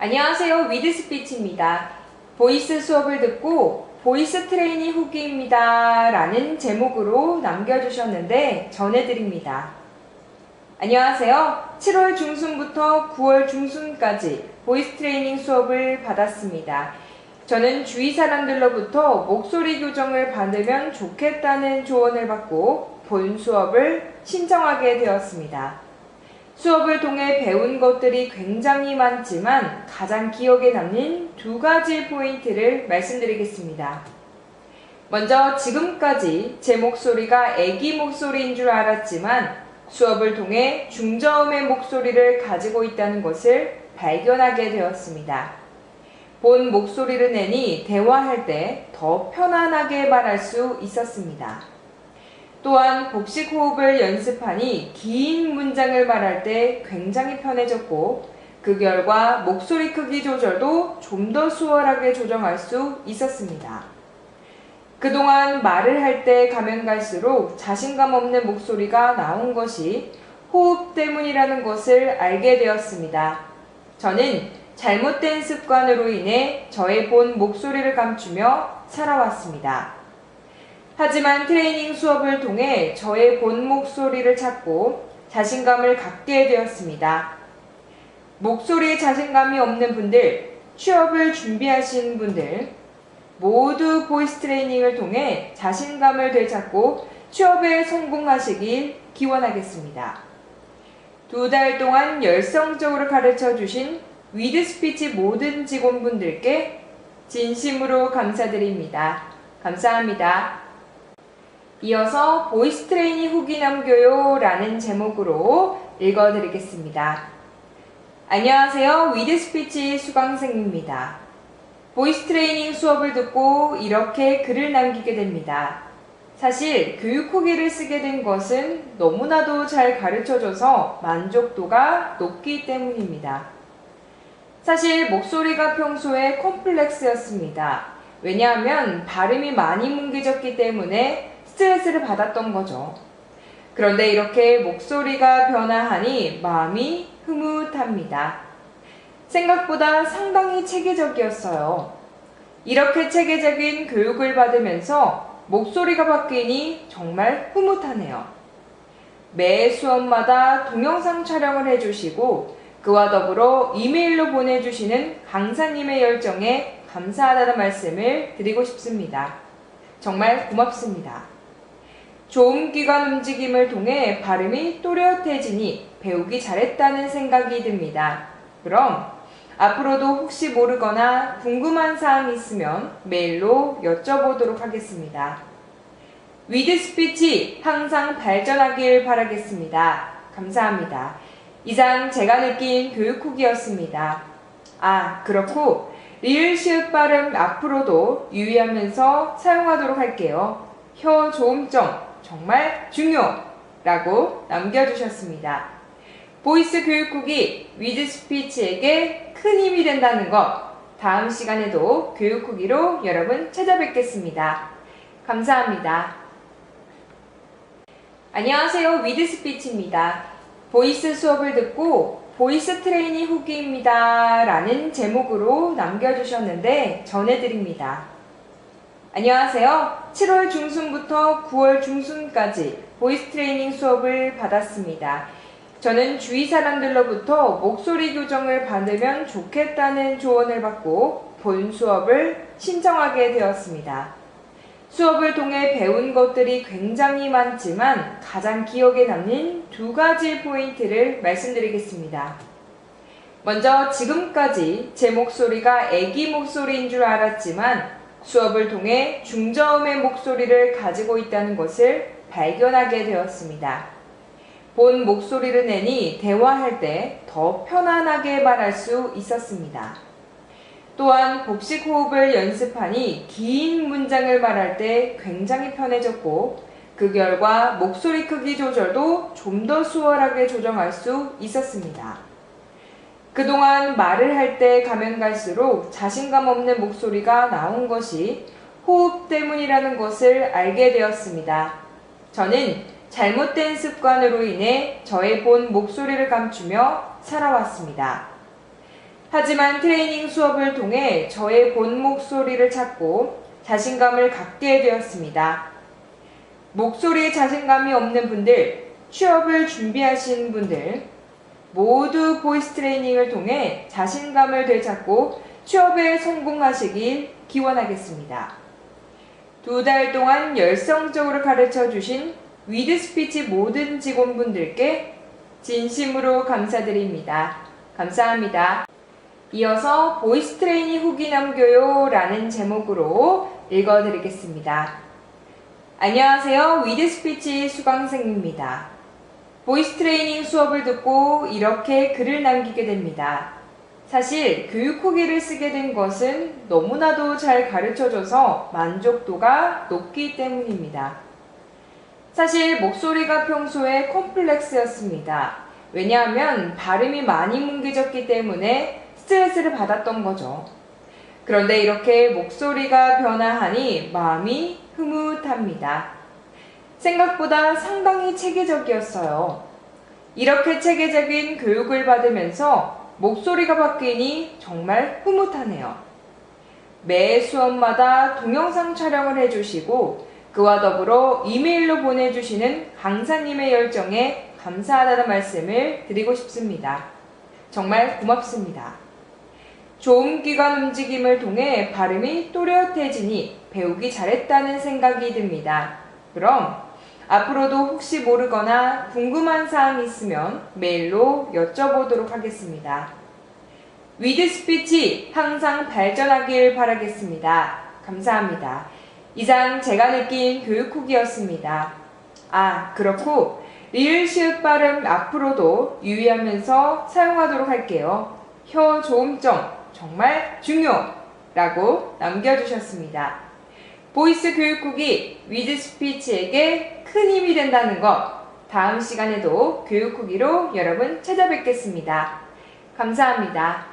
안녕하세요. 위드스피치입니다. 보이스 수업을 듣고 보이스 트레이닝 후기입니다 라는 제목으로 남겨주셨는데 전해드립니다. 안녕하세요. 7월 중순부터 9월 중순까지 보이스 트레이닝 수업을 받았습니다. 저는 주위 사람들로부터 목소리 교정을 받으면 좋겠다는 조언을 받고 본 수업을 신청하게 되었습니다. 수업을 통해 배운 것들이 굉장히 많지만 가장 기억에 남는 두 가지 포인트를 말씀드리겠습니다. 먼저 지금까지 제 목소리가 아기 목소리인 줄 알았지만 수업을 통해 중저음의 목소리를 가지고 있다는 것을 발견하게 되었습니다. 본 목소리를 내니 대화할 때 더 편안하게 말할 수 있었습니다. 또한 복식 호흡을 연습하니 긴 문장을 말할 때 굉장히 편해졌고 그 결과 목소리 크기 조절도 좀 더 수월하게 조정할 수 있었습니다. 그동안 말을 할 때 가면 갈수록 자신감 없는 목소리가 나온 것이 호흡 때문이라는 것을 알게 되었습니다. 저는 잘못된 습관으로 인해 저의 본 목소리를 감추며 살아왔습니다. 하지만 트레이닝 수업을 통해 저의 본 목소리를 찾고 자신감을 갖게 되었습니다. 목소리에 자신감이 없는 분들, 취업을 준비하시는 분들 모두 보이스 트레이닝을 통해 자신감을 되찾고 취업에 성공하시길 기원하겠습니다. 2달 동안 열성적으로 가르쳐 주신 위드스피치 모든 직원분들께 진심으로 감사드립니다. 감사합니다. 이어서 보이스 트레이닝 후기 남겨요 라는 제목으로 읽어드리겠습니다. 안녕하세요. 위드스피치 수강생입니다. 보이스 트레이닝 수업을 듣고 이렇게 글을 남기게 됩니다. 사실 교육 후기를 쓰게 된 것은 너무나도 잘 가르쳐줘서 만족도가 높기 때문입니다. 사실 목소리가 평소에 컴플렉스였습니다. 왜냐하면 발음이 많이 뭉개졌기 때문에 스트레스를 받았던 거죠. 그런데 이렇게 목소리가 변화하니 마음이 흐뭇합니다. 생각보다 상당히 체계적이었어요. 이렇게 체계적인 교육을 받으면서 목소리가 바뀌니 정말 흐뭇하네요. 매 수업마다 동영상 촬영을 해주시고 그와 더불어 이메일로 보내주시는 강사님의 열정에 감사하다는 말씀을 드리고 싶습니다. 정말 고맙습니다. 조음기관 움직임을 통해 발음이 또렷해지니 배우기 잘했다는 생각이 듭니다. 그럼 앞으로도 혹시 모르거나 궁금한 사항이 있으면 메일로 여쭤보도록 하겠습니다. 위드스피치 항상 발전하길 바라겠습니다. 감사합니다. 이상 제가 느낀 교육 후기였습니다. 그렇고 리을 시읒 발음 앞으로도 유의하면서 사용하도록 할게요. 혀 조음점 정말 중요라고 남겨주셨습니다. 보이스 교육 후기 위드스피치에게 큰 힘이 된다는 것, 다음 시간에도 교육 후기로 여러분 찾아뵙겠습니다. 감사합니다. 안녕하세요. 위드스피치입니다. 보이스 수업을 듣고 보이스 트레이닝 후기입니다 라는 제목으로 남겨주셨는데 전해드립니다. 안녕하세요. 7월 중순부터 9월 중순까지 보이스 트레이닝 수업을 받았습니다. 저는 주위 사람들로부터 목소리 교정을 받으면 좋겠다는 조언을 받고 본 수업을 신청하게 되었습니다. 수업을 통해 배운 것들이 굉장히 많지만 가장 기억에 남는 두 가지 포인트를 말씀드리겠습니다. 먼저 지금까지 제 목소리가 아기 목소리인 줄 알았지만 수업을 통해 중저음의 목소리를 가지고 있다는 것을 발견하게 되었습니다. 본 목소리를 내니 대화할 때 더 편안하게 말할 수 있었습니다. 또한 복식 호흡을 연습하니 긴 문장을 말할 때 굉장히 편해졌고 그 결과 목소리 크기 조절도 좀 더 수월하게 조정할 수 있었습니다. 그동안 말을 할 때 가면 갈수록 자신감 없는 목소리가 나온 것이 호흡 때문이라는 것을 알게 되었습니다. 저는 잘못된 습관으로 인해 저의 본 목소리를 감추며 살아왔습니다. 하지만 하지만 트레이닝 수업을 통해 저의 본 목소리를 찾고 자신감을 갖게 되었습니다. 목소리에 자신감이 없는 분들, 취업을 준비하신 분들, 모두 보이스 트레이닝을 통해 자신감을 되찾고 취업에 성공하시길 기원하겠습니다. 2달 동안 열성적으로 가르쳐 주신 위드스피치 모든 직원분들께 진심으로 감사드립니다. 감사합니다. 이어서 보이스 트레이닝 후기 남겨요 라는 제목으로 읽어드리겠습니다. 안녕하세요. 위드스피치 수강생입니다. 보이스 트레이닝 수업을 듣고 이렇게 글을 남기게 됩니다. 사실 교육 후기를 쓰게 된 것은 너무나도 잘 가르쳐줘서 만족도가 높기 때문입니다. 사실 목소리가 평소에 콤플렉스였습니다. 왜냐하면 발음이 많이 뭉개졌기 때문에 스트레스를 받았던 거죠. 그런데 이렇게 목소리가 변화하니 마음이 흐뭇합니다. 생각보다 상당히 체계적이었어요. 이렇게 체계적인 교육을 받으면서 목소리가 바뀌니 정말 흐뭇하네요. 매 수업마다 동영상 촬영을 해주시고 그와 더불어 이메일로 보내주시는 강사님의 열정에 감사하다는 말씀을 드리고 싶습니다. 정말 고맙습니다. 조음기관 움직임을 통해 발음이 또렷해지니 배우기 잘했다는 생각이 듭니다. 그럼 앞으로도 혹시 모르거나 궁금한 사항이 있으면 메일로 여쭤보도록 하겠습니다. 위드스피치 항상 발전하길 바라겠습니다. 감사합니다. 이상 제가 느낀 교육 후기였습니다. 그렇고 리을 시읒 발음 앞으로도 유의하면서 사용하도록 할게요. 혀 조음점 정말 중요라고 남겨주셨습니다. 보이스 교육 후기 위드스피치에게 큰 힘이 된다는 것, 다음 시간에도 교육 후기로 여러분 찾아뵙겠습니다. 감사합니다.